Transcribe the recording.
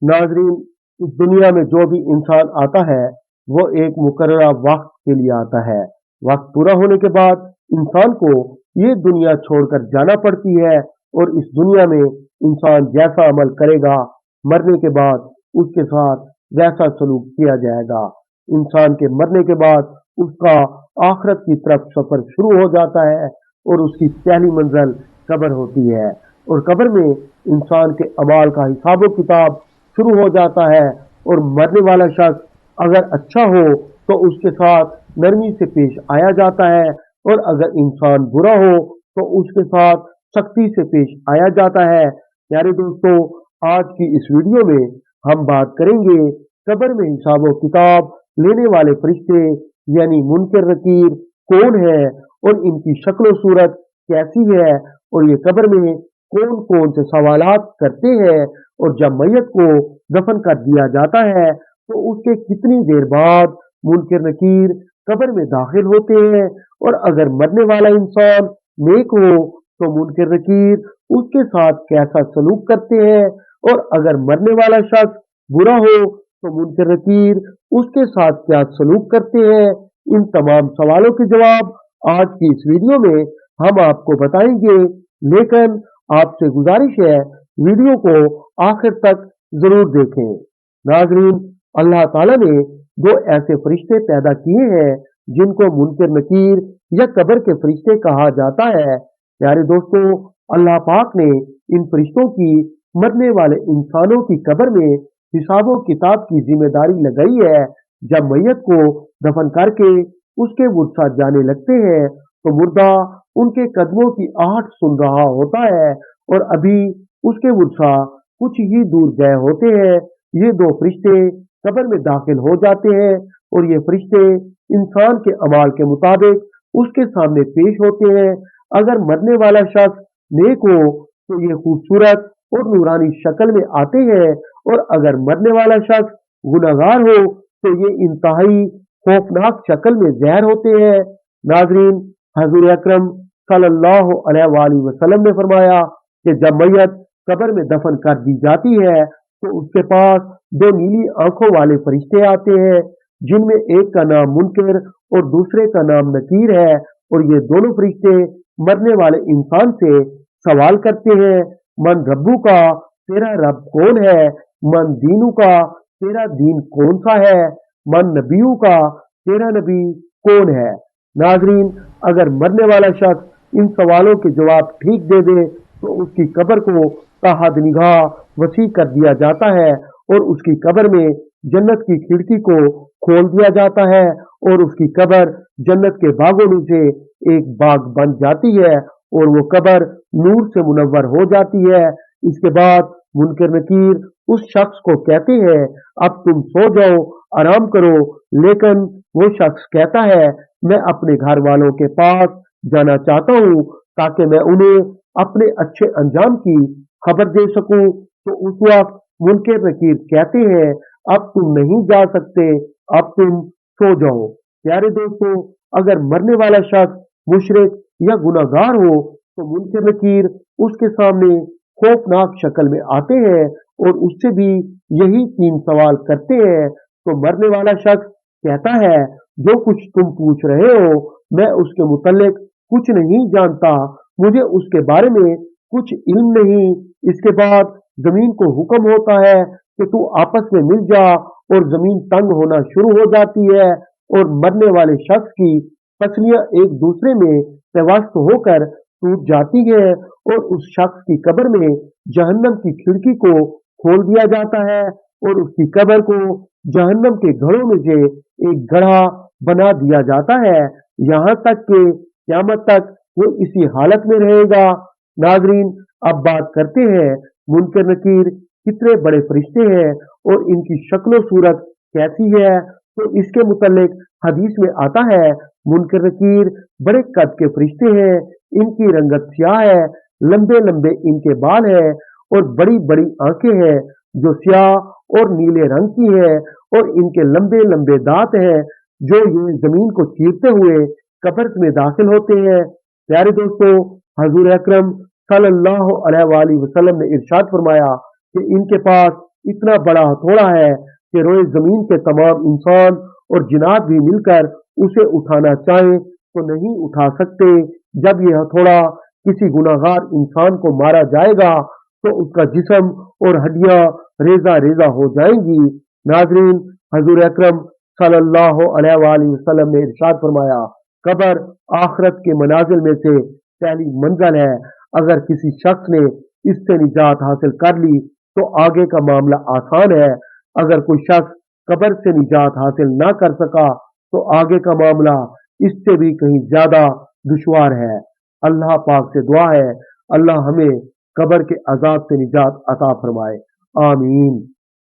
नाजरीन, इस दुनिया में जो भी इंसान आता है वो एक मुकर्ररा वक्त के लिए आता है। वक्त पूरा होने के बाद इंसान को ये दुनिया छोड़कर जाना पड़ती है और इस दुनिया में इंसान जैसा अमल करेगा मरने के बाद उसके साथ वैसा सलूक किया जाएगा। इंसान के मरने के बाद उसका आखिरत की तरफ सफर शुरू हो जाता है और उसकी पहली मंजिल कब्र होती है और कब्र में इंसान के अमाल का हिसाब किताब शुरू हो जाता है। और मरने वाला शख्स अगर अच्छा हो तो उसके साथ नरमी से पेश आया जाता है और अगर इंसान बुरा हो तो उसके साथ सख्ती से पेश आया जाता है। प्यारे दोस्तों, आज की इस वीडियो में हम बात करेंगे कब्र में हिसाब किताब लेने वाले फरिश्ते यानी मुनकर नकीर कौन है और इनकी शक्ल सूरत कैसी है और ये कब्र में कौन कौन से सवालात करते हैं और जब मैयत को दफन कर दिया जाता है तो उसके कितनी देर बाद मुनकर नकीर कब्र में दाखिल होते हैं और अगर मरने वाला इंसान नेक हो तो मुनकर नकीर उसके साथ कैसा सलूक करते हैं और अगर मरने वाला शख्स बुरा हो तो मुनकर नकीर उसके साथ क्या सलूक करते हैं। इन तमाम सवालों के जवाब आज की इस वीडियो में हम आपको बताएंगे, लेकिन आपसे गुजारिश है वीडियो को आखिर तक जरूर देखें। नाजरीन, अल्लाह ताला ने दो ऐसे फरिश्ते पैदा किए हैं जिनको मुनकर नकीर या कब्र के फरिश्ते कहा जाता है। प्यारे दोस्तों, अल्लाह पाक ने इन फरिश्तों की मरने वाले इंसानों की कब्र में हिसाबो किताब की जिम्मेदारी लगाई है। जब मैयत को दफन करके उसके मुर्दा जाने लगते हैं तो मुर्दा उनके कदमों की आहट सुन रहा होता है और अभी उसके मुर्दा कुछ ही दूर गए होते हैं। ये दो फरिश्ते कब्र में दाखिल हो जाते हैं और ये फरिश्ते इंसान के अमाल के मुताबिक उसके सामने पेश होते हैं। अगर मरने वाला शख्स नेक हो तो ये खूबसूरत और नूरानी शक्ल में आते हैं और अगर मरने वाला शख्स गुनहगार हो तो ये इंतहाई खौफनाक शक्ल में ज़हर होते हैं। नाजरीन, हजूर अकरम सल्लल्लाहु अलैहि वसल्लम ने फरमाया कि जब मैयत कब्र में दफन कर दी जाती है तो उसके पास दो नीली आंखों वाले फरिश्ते आते हैं जिनमें एक का नाम मुनकर और दूसरे का नाम नकीर है और ये दोनों फरिश्ते मरने वाले इंसान से सवाल करते हैं, मन रब्बू का, तेरा रब कौन है, मन दीनू का, तेरा दीन कौन सा है, मन नबियू का, तेरा नबी कौन है। नाजरीन, अगर मरने वाला शख्स इन सवालों के जवाब ठीक दे दे तो उसकी कब्र को ताहद निगाह वसी कर दिया जाता है और उसकी कब्र में जन्नत की खिड़की को खोल दिया जाता है और उसकी कब्र जन्नत के बागों में से एक बाग बन जाती है और वो कब्र नूर से मुनव्वर हो जाती है। इसके बाद मुनकर नकीर उस शख्स को कहते हैं, अब तुम सो जाओ, आराम करो। लेकिन वो शख्स कहता है, मैं अपने घर वालों के पास जाना चाहता हूँ ताकि मैं उन्हें अपने अच्छे अंजाम की खबर दे सकूं। तो उस वक्त मुनकर नकीर कहते हैं, अब तुम नहीं जा सकते, अब तुम सो जाओ। प्यारे दोस्तों, अगर मरने वाला शख्स मुशरिक या गुनाहगार हो तो मुनकर नकीर उसके सामने खौफनाक शक्ल में आते हैं और उससे भी यही तीन सवाल करते हैं। तो मरने वाला शख्स कहता है, जो कुछ तुम पूछ रहे हो मैं उसके मुतल्लिक कुछ नहीं जानता, मुझे उसके बारे में कुछ इल्म नहीं। इसके बाद जमीन को हुक्म होता है कि तू आपस में मिल जा और जमीन तंग होना शुरू हो जाती है और मरने वाले शख्स की पसलियां एक दूसरे में पेवस्त होकर टूट जाती है और उस शख्स की कब्र में जहन्नम की खिड़की को खोल दिया जाता है और उसकी कब्र को जहन्नम के घड़ों में से एक गढ़ा बना दिया जाता है, यहाँ तक कि क़यामत तक वो इसी हालत में रहेगा। नाजरीन, अब बात करते हैं मुनकर नकीर कितने बड़े फरिश्ते हैं और इनकी शक्ल सूरत कैसी है। तो इसके मुतल्लिक हदीस में आता है, मुनकर नकीर बड़े कद के फरिश्ते हैं, इनकी रंगत स्याह है, लंबे लंबे इनके बाल हैं और बड़ी बड़ी आंखें हैं जो स्याह और नीले रंग की है और इनके लंबे लंबे दांत हैं जो ये जमीन को चीरते हुए कब्र में दाखिल होते हैं। प्यारे दोस्तों, हजूर अकरम सल्लल्लाहु अलैहि वसल्लम ने इरशाद फरमाया कि इनके पास इतना बड़ा हथौड़ा है कि रोए जमीन के तमाम इंसान और जिन्नात भी मिलकर उसे उठाना चाहें तो नहीं उठा सकते। जब यह हथौड़ा किसी गुनाहगार इंसान को मारा जाएगा तो उसका जिस्म और हड्डियां रेजा रेजा हो जाएंगी। नाजरीन, हजूर अकरम सल्लल्लाहु अलैहि वसल्लम ने इरशाद फरमाया, कब्र आखरत के मनाजिल में से पहली मंजिल है। अगर किसी शख्स ने इससे निजात हासिल कर ली तो आगे का मामला आसान है। अगर कोई शख्स कब्र से निजात हासिल ना कर सका तो आगे का मामला इससे भी कहीं ज्यादा दुश्वार है। अल्लाह पाक से दुआ है, अल्लाह हमें कब्र के अजाब से निजात अता फरमाए। आमीन।